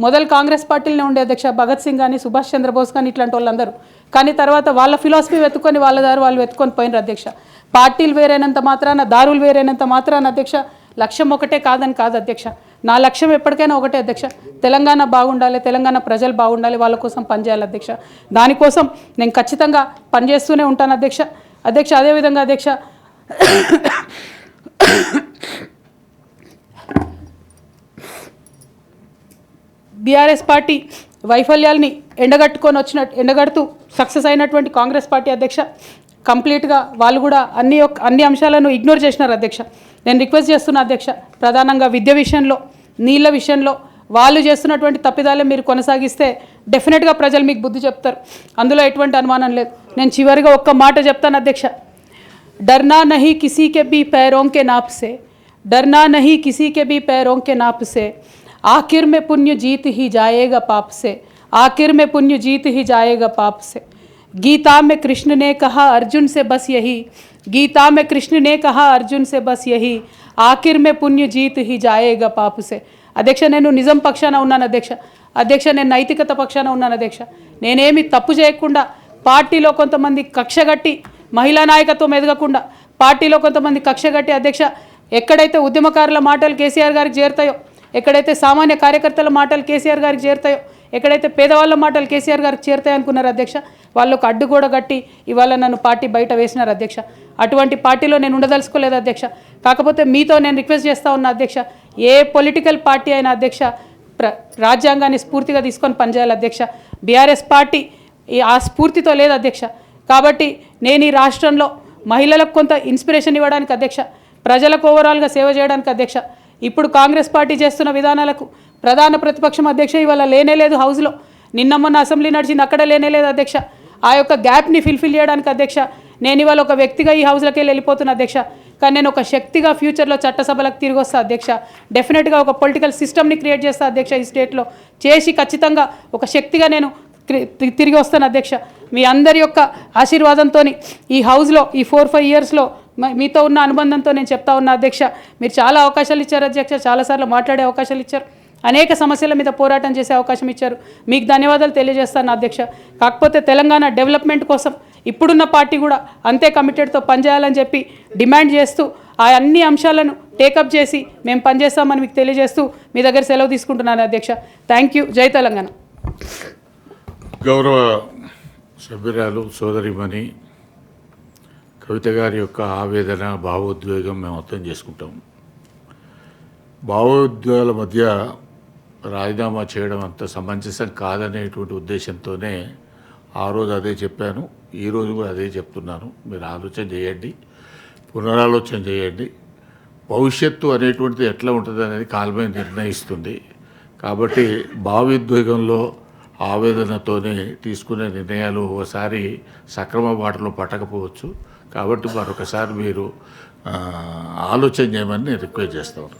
మొదలు కాంగ్రెస్ పార్టీలోనే ఉండే అధ్యక్ష భగత్ సింగ్ కానీ సుభాష్ చంద్రబోస్ కానీ ఇట్లాంటి వాళ్ళందరూ. కానీ తర్వాత వాళ్ళ ఫిలాసఫీ వెతుక్కొని వాళ్ళ దారి వాళ్ళు వెతుక్కొని పోయినారు అధ్యక్ష. పార్టీలు వేరైనంత మాత్రాన, దారులు వేరైనంత మాత్రాన అధ్యక్ష లక్ష్యం ఒకటే కాదని కాదు అధ్యక్ష. నా లక్ష్యం ఎప్పటికైనా ఒకటే అధ్యక్ష, తెలంగాణ బాగుండాలి, తెలంగాణ ప్రజలు బాగుండాలి, వాళ్ళ కోసం పనిచేయాలి అధ్యక్ష. దానికోసం నేను ఖచ్చితంగా పనిచేస్తూనే ఉంటాను అధ్యక్ష. అదేవిధంగా అధ్యక్ష బీఆర్ఎస్ పార్టీ వైఫల్యాల్ని ఎండగడుతూ సక్సెస్ అయినటువంటి కాంగ్రెస్ పార్టీ అధ్యక్ష కంప్లీట్గా వాళ్ళు కూడా అన్ని అంశాలను ఇగ్నోర్ చేసినారు అధ్యక్ష. నేను రిక్వెస్ట్ చేస్తున్నా అధ్యక్ష, ప్రధానంగా విద్య విషయంలో, నీళ్ళ విషయంలో వాళ్ళు చేస్తున్నటువంటి తప్పిదాలే మీరు కొనసాగిస్తే డెఫినెట్గా ప్రజలు మీకు బుద్ధి చెప్తారు, అందులో ఎటువంటి అనుమానం లేదు. నేను చివరిగా ఒక్క మాట చెప్తాను అధ్యక్ష, डरना नहीं किसी के भी पैरों के नाप से, डरना नहीं किसी के भी पैरों के नाप से, आखिर में पुण्य जीत ही जाएगा पाप से, आखिर में पुण्य जीत ही जाएगा पाप से. गीता में कृष्ण ने कहा अर्जुन से बस यही, गीता में कृष्ण ने कहा अर्जुन से बस यही, आखिर में पुण्य जीत ही जाएगा पाप से. అధ్యక్ష నేను నిజం పక్షాన ఉన్నాను అధ్యక్ష నేను నైతికత పక్షాన ఉన్నాను అధ్యక్ష. నేనేమి తప్పు చేయకుండా పార్టీలో కొంతమంది కక్షగట్టి మహిళా నాయకత్వం ఎదగకుండా పార్టీలో కొంతమంది కక్షగట్టి అధ్యక్ష ఎక్కడైతే ఉద్యమకారుల మాటలు కేసీఆర్ గారికి చేరుతాయో, ఎక్కడైతే సామాన్య కార్యకర్తల మాటలు కేసీఆర్ గారికి చేరుతాయో, ఎక్కడైతే పేదవాళ్ళ మాటలు కేసీఆర్ గారికి చేరుతాయి అనుకున్నారు అధ్యక్ష, వాళ్ళకు అడ్డుగోడ గట్టి ఇవాళ నన్ను పార్టీ బయట వేసినారు అధ్యక్ష. అటువంటి పార్టీలో నేను ఉండదలుచుకోలేదు అధ్యక్ష. కాకపోతే మీతో నేను రిక్వెస్ట్ చేస్తూ ఉన్నా అధ్యక్ష, ఏ పొలిటికల్ పార్టీ అయినా అధ్యక్ష రాజ్యాంగాన్ని స్ఫూర్తిగా తీసుకొని పనిచేయాలి అధ్యక్ష. బీఆర్ఎస్ పార్టీ ఆ స్ఫూర్తితో లేదు అధ్యక్ష. కాబట్టి నేను ఈ రాష్ట్రంలో మహిళలకు కొంత ఇన్స్పిరేషన్ ఇవ్వడానికి అధ్యక్ష, ప్రజలకు ఓవరాల్గా సేవ చేయడానికి అధ్యక్ష, ఇప్పుడు కాంగ్రెస్ పార్టీ చేస్తున్న విధానాలకు ప్రధాన ప్రతిపక్షం అధ్యక్ష ఇవాళ లేనేలేదు హౌస్లో, నిన్న మొన్న అసెంబ్లీ నడిచింది అక్కడ లేనేలేదు అధ్యక్ష. ఆ యొక్క గ్యాప్ని ఫిల్ఫిల్ చేయడానికి అధ్యక్ష నేను ఇవాళ ఒక వ్యక్తిగా ఈ హౌస్లోకి వెళ్ళిపోతున్నా అధ్యక్ష. కానీ నేను ఒక శక్తిగా ఫ్యూచర్లో చట్టసభలకు తిరిగి వస్తా అధ్యక్ష. డెఫినెట్గా ఒక పొలిటికల్ సిస్టమ్ని క్రియేట్ చేస్తా అధ్యక్ష ఈ స్టేట్లో, చేసి ఖచ్చితంగా ఒక శక్తిగా నేను తిరిగి వస్తాను అధ్యక్ష. మీ అందరి యొక్క ఆశీర్వాదంతో ఈ హౌస్లో ఈ 4-5 ఇయర్స్లో మీతో ఉన్న అనుబంధంతో నేను చెప్తా ఉన్నా అధ్యక్ష, మీరు చాలా అవకాశాలు ఇచ్చారు అధ్యక్ష, చాలాసార్లు మాట్లాడే అవకాశాలు ఇచ్చారు, అనేక సమస్యల మీద పోరాటం చేసే అవకాశం ఇచ్చారు, మీకు ధన్యవాదాలు తెలియజేస్తాను అధ్యక్ష. కాకపోతే తెలంగాణ డెవలప్మెంట్ కోసం ఇప్పుడున్న పార్టీ కూడా అంతే కమిటెడ్తో పనిచేయాలని చెప్పి డిమాండ్ చేస్తూ ఆ అన్ని అంశాలను టేకప్ చేసి మేము పనిచేస్తామని మీకు తెలియజేస్తూ మీ దగ్గర సెలవు తీసుకుంటున్నాను అధ్యక్ష. Thank you. జై తెలంగాణ. గౌరవ సభ్యురాలు సోదరిమణి కవిత గారి యొక్క ఆవేదన, భావోద్వేగం మేము అర్థం చేసుకుంటాం. భావోద్వేగాల మధ్య రాజీనామా చేయడం అంత సమంజసం కాదనేటువంటి ఉద్దేశంతోనే ఆ రోజు అదే చెప్పాను, ఈరోజు కూడా అదే చెప్తున్నాను. మీరు ఆలోచన చేయండి, పునరాలోచన చేయండి. భవిష్యత్తు అనేటువంటిది ఎట్లా ఉంటుంది అనేది కాలమే నిర్ణయిస్తుంది. కాబట్టి భావోద్వేగంలో ఆవేదనతోనే తీసుకునే నిర్ణయాలు ఒకసారి సక్రమ బాటలో పట్టకపోవచ్చు. కాబట్టి మరొకసారి మీరు ఆలోచన చేయమని నేను రిక్వెస్ట్ చేస్తాను.